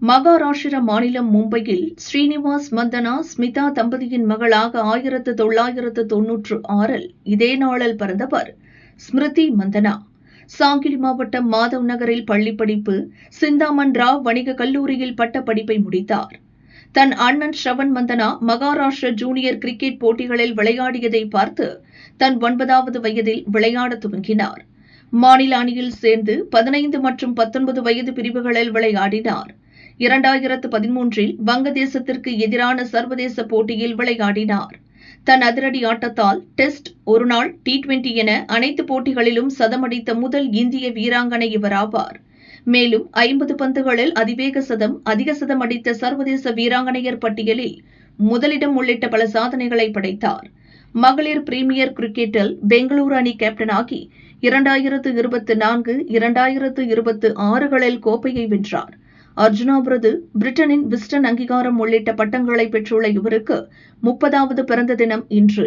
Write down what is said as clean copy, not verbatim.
மகாராஷ்டிர மாநிலம் மும்பையில் ஸ்ரீனிவாஸ் மந்தனா ஸ்மிதா தம்பதியின் மகளாக 1996 இதே நாளில் பிறந்தவர் ஸ்மிருதி மந்தனா. சாங்கிலி மாவட்டம் மாதவ் நகரில் பள்ளிப்படிப்பு, சிந்தாமன் ராவ் வணிக கல்லூரியில் பட்டப்படிப்பை முடித்தார். தன் அண்ணன் ஸ்ரவன் மந்தனா மகாராஷ்டிர ஜூனியர் கிரிக்கெட் போட்டிகளில் விளையாடியதை பார்த்து தன் 9வது வயதில் விளையாட துவங்கினார். மாநில அணியில் சேர்ந்து 15 மற்றும் 19 வயது பிரிவுகளில் விளையாடினார். 2013 வங்கதேசத்திற்கு எதிரான சர்வதேச போட்டியில் விளையாடினார். தன் அதிரடி ஆட்டத்தால் டெஸ்ட், ஒருநாள், T20 என அனைத்து போட்டிகளிலும் சதமடித்த முதல் இந்திய வீராங்கனை இவராவார். மேலும் 50 பந்துகளில் அதிவேக சதம், அதிக சதம் அடித்த சர்வதேச வீராங்கனையர் பட்டியலில் முதலிடம் உள்ளிட்ட பல சாதனைகளை படைத்தார். மகளிர் பிரீமியர் கிரிக்கெட்டில் பெங்களூரு அணி கேப்டனாகி 2024, 2026களில் கோப்பையை வென்றார். அர்ஜுனா விருது, பிரிட்டனின் விஸ்டன் அங்கீகாரம் உள்ளிட்ட பட்டங்களை பெற்றுள்ள இவருக்கு 30வது பிறந்த தினம் இன்று.